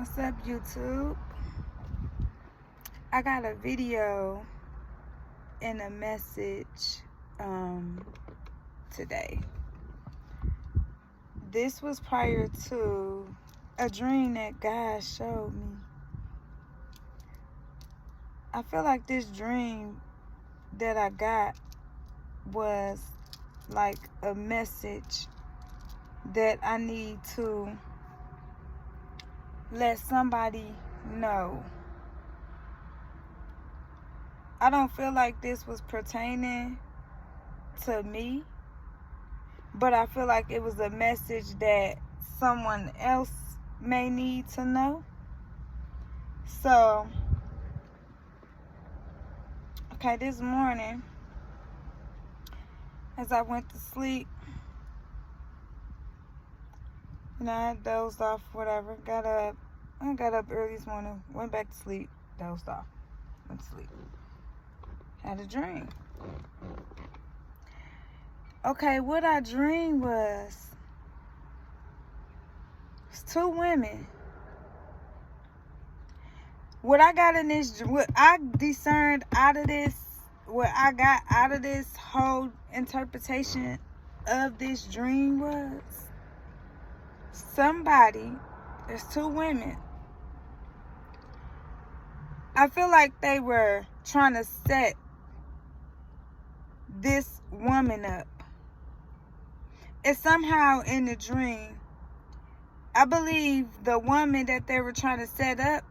What's up, YouTube? I got a video and a message today. This was prior to a dream that God showed me. I feel like this dream that I got was like a message that I need to let somebody know. I don't feel like this was pertaining to me, but I feel like it was a message that someone else may need to know. So, okay, this morning, as I went to sleep, I dozed off, whatever, I got up early this morning, went back to sleep, dozed off, went to sleep. Had a dream. Okay, what I dreamed was two women. What I got in this, what I discerned out of this, what I got out of this whole interpretation of this dream was there's two women. I feel like they were trying to set this woman up. And somehow in the dream, I believe the woman that they were trying to set up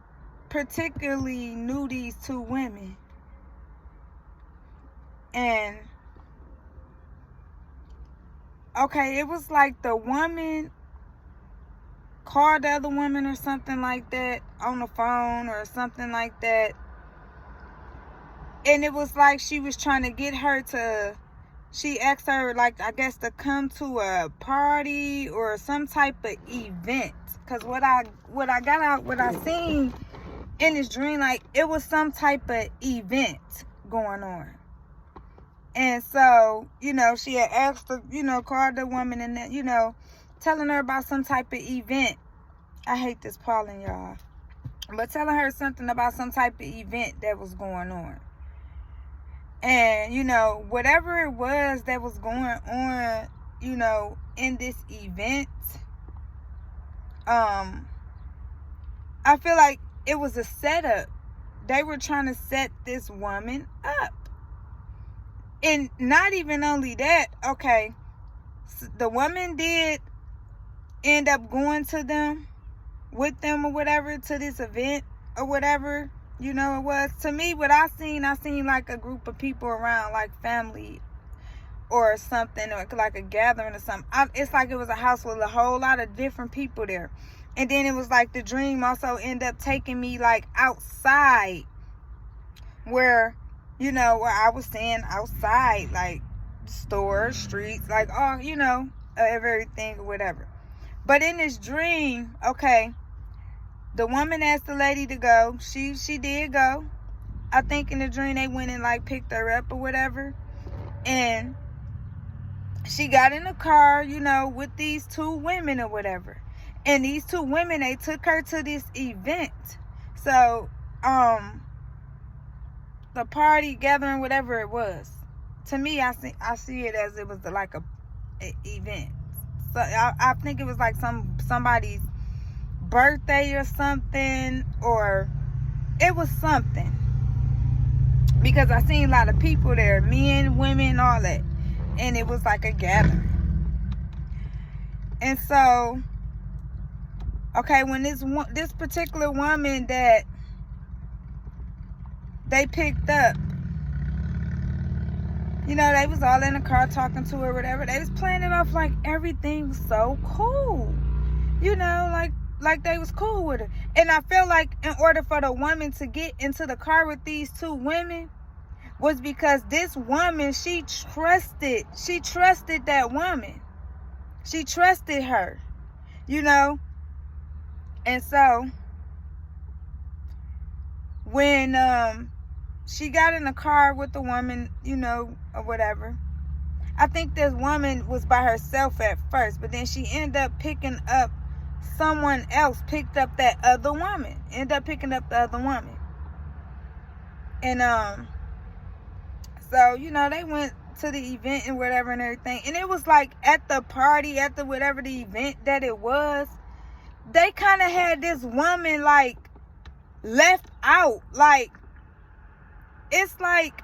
particularly knew these two women. And okay, it was like the woman called the other woman or something like that on the phone or something like that. And it was like she was trying to get her to, she asked her, like, I guess to come to a party or some type of event. Because what I seen in this dream, like, it was some type of event going on. And so, she had asked her, called the woman and then, telling her about some type of event. I hate this Pauline, y'all. But telling her something about some type of event that was going on. And, whatever it was that was going on, in this event, I feel like it was a setup. They were trying to set this woman up. And not even only that, okay, the woman did end up going to them, with them or whatever, to this event or whatever, it was. To me, what I seen like a group of people around, like family or something, or like a gathering or something. It's like it was a house with a whole lot of different people there. And then it was like the dream also ended up taking me like outside where, where I was staying outside, like stores, streets, like, everything or whatever. But in this dream, okay, the woman asked the lady to go. She did go. I think in the dream they went and like picked her up or whatever. And she got in the car, with these two women or whatever. And these two women, they took her to this event. So, the party, gathering, whatever it was. To me, I see it as it was like a event. So I think it was like somebody's birthday or something, or it was something, because I seen a lot of people there, men, women, all that, and it was like a gathering. And so, okay, when this particular woman that they picked up, they was all in the car talking to her, whatever. They was playing it off like everything was so cool, like they was cool with her. And I feel like in order for the woman to get into the car with these two women was because this woman, she trusted that woman. She trusted her, And so when she got in the car with the woman, or whatever, I think this woman was by herself at first, but then she ended up picking up someone else picked up that other woman. Ended up picking up the other woman. And so, they went to the event and whatever and everything. And it was like at the party, at the whatever the event that it was, they kind of had this woman like left out. Like, it's like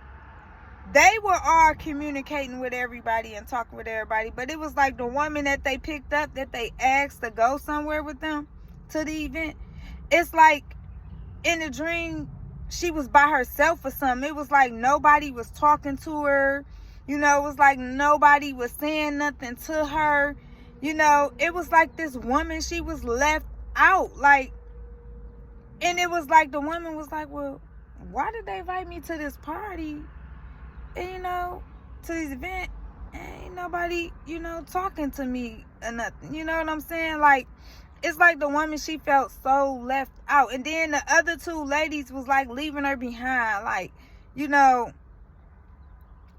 they were all communicating with everybody and talking with everybody, but it was like the woman that they picked up, that they asked to go somewhere with them to the event, it's like in the dream she was by herself or something. It was like nobody was talking to her. It was like nobody was saying nothing to her. It was like this woman, she was left out. Like, and it was like the woman was like, well, why did they invite me to this party? And, to this event, ain't nobody, talking to me or nothing. You know what I'm saying? Like, it's like the woman, she felt so left out. And then the other two ladies was like leaving her behind. Like,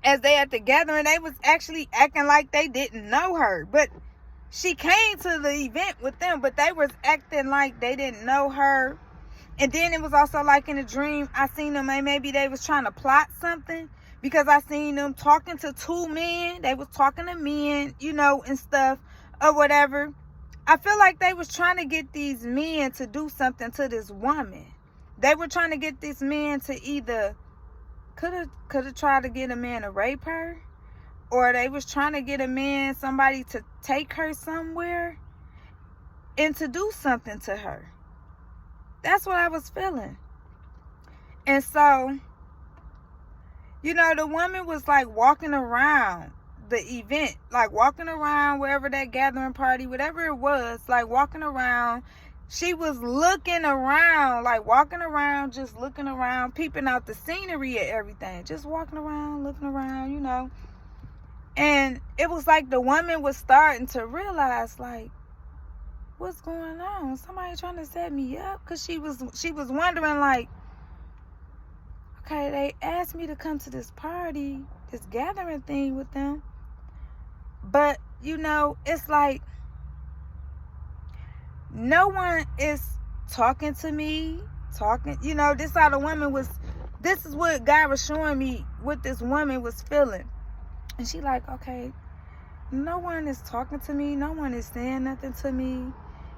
as they at the gathering, they was actually acting like they didn't know her. But she came to the event with them, but they was acting like they didn't know her. And then it was also like in a dream, I seen them, maybe they was trying to plot something, because I seen them talking to two men. They was talking to men, and stuff or whatever. I feel like they was trying to get these men to do something to this woman. They were trying to get this man to either could have tried to get a man to rape her, or they was trying to get a man, somebody to take her somewhere and to do something to her. That's what I was feeling. And so, the woman was like walking around the event, like walking around wherever that gathering party, whatever it was, like walking around. She was looking around, like walking around, just looking around, peeping out the scenery and everything, just walking around, looking around, And it was like the woman was starting to realize, like, what's going on? Somebody trying to set me up? Because she was wondering, like, okay, they asked me to come to this party, this gathering thing with them. But, it's like no one is talking to me, this how the woman was, this is what God was showing me, what this woman was feeling. And she like, okay, no one is talking to me, no one is saying nothing to me,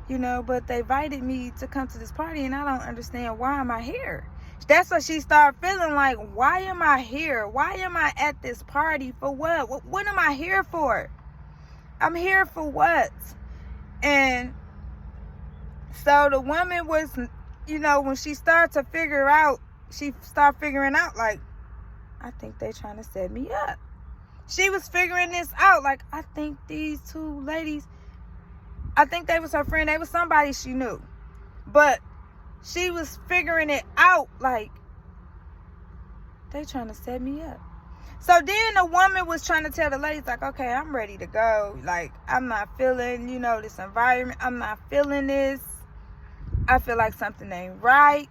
but they invited me to come to this party, and I don't understand, why am I here? That's what she started feeling like, why am I here? Why am I at this party? For what? What am I here for? I'm here for what? And so the woman was, when she started to figure out, she started figuring out, like, I think they trying to set me up. She was figuring this out. Like, I think these two ladies, I think they was her friend. They was somebody she knew. But she was figuring it out, like, they trying to set me up. So then the woman was trying to tell the ladies, like, okay, I'm ready to go. Like, I'm not feeling, this environment. I'm not feeling this. I feel like something ain't right.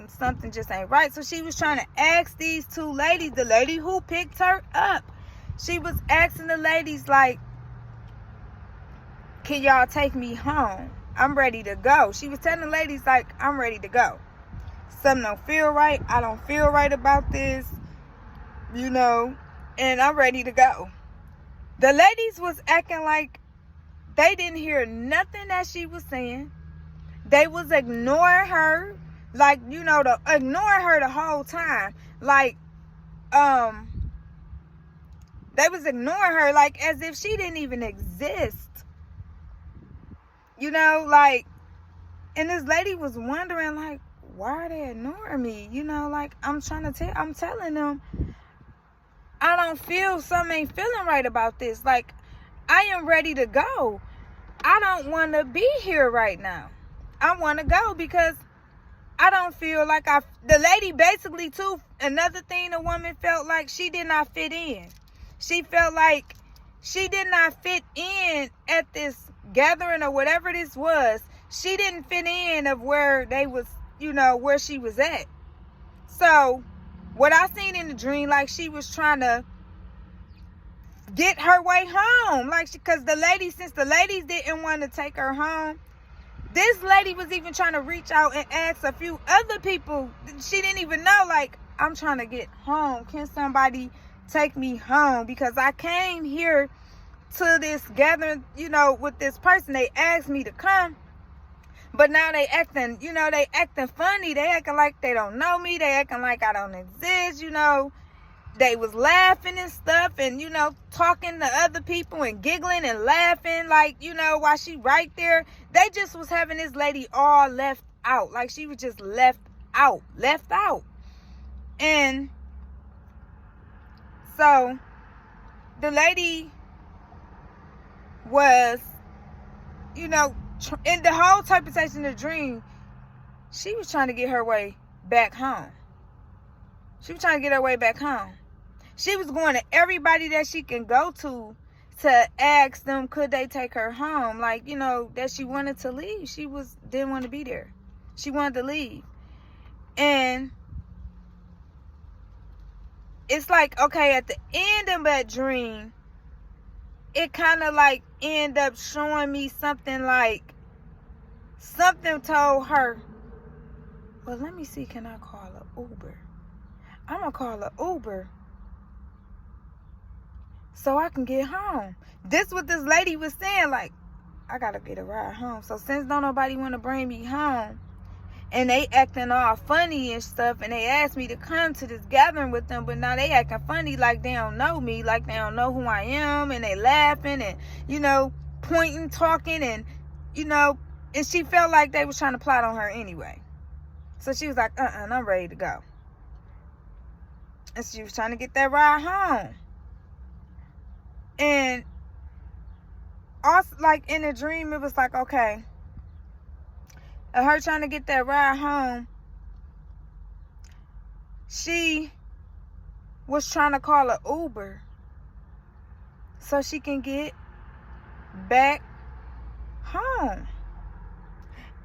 Something just ain't right. So she was trying to ask these two ladies, the lady who picked her up, she was asking the ladies, like, can y'all take me home? I'm ready to go. She was telling the ladies, like, I'm ready to go. Something don't feel right. I don't feel right about this, and I'm ready to go. The ladies was acting like they didn't hear nothing that she was saying. They was ignoring her, like, ignoring her the whole time. Like, they was ignoring her, like, as if she didn't even exist. Like, and this lady was wondering, like, why are they ignoring me? Like, I'm telling them, I don't feel, something ain't feeling right about this. Like, I am ready to go. I don't want to be here right now. I want to go because I don't feel like the lady basically too, another thing, the woman felt like she did not fit in. She felt like she did not fit in at this gathering or whatever this was. She didn't fit in of where they was, where she was at. So what I seen in the dream, like, she was trying to get her way home. Like, because since the ladies didn't want to take her home, This lady was even trying to reach out and ask a few other people. She didn't even know, like, I'm trying to get home. Can somebody take me home? Because I came here to this gathering, you know, with this person. They asked me to come. But now they acting, you know, they acting funny. They acting like they don't know me. They acting like I don't exist, you know. They was laughing and stuff and, you know, talking to other people and giggling and laughing like, you know, while she right there. They just was having this lady all left out. Like she was just left out. And so the lady was, you know, in the whole interpretation of the dream, she was trying to get her way back home. She was trying to get her way back home. She was going to everybody that she can go to ask them, could they take her home? Like, you know, that she wanted to leave. She didn't want to be there. She wanted to leave. And it's like, okay, at the end of that dream, it kind of like end up showing me something like, something told her, well, let me see, can I call an Uber? I'm going to call an Uber so I can get home. This what this lady was saying, like, I got to get a ride home. So since don't nobody want to bring me home, and they acting all funny and stuff, and they asked me to come to this gathering with them, but now they acting funny like they don't know me, like they don't know who I am, and they laughing and, you know, pointing, talking, and, you know, and she felt like they was trying to plot on her anyway. So she was like, I'm ready to go. And she was trying to get that ride home. And also, like in a dream, it was like, okay, her trying to get that ride home, she was trying to call an Uber so she can get back home.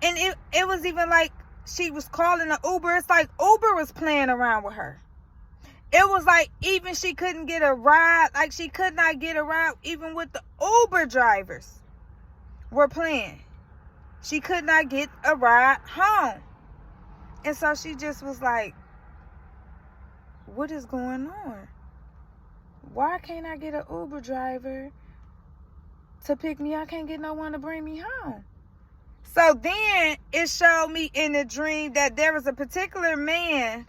And it was even like she was calling an Uber. It's like Uber was playing around with her. It was like even she couldn't get a ride. Like she could not get a ride even with the Uber drivers were playing. She could not get a ride home. And so she just was like, what is going on? Why can't I get an Uber driver to pick me? I can't get no one to bring me home. So then it showed me in the dream that there was a particular man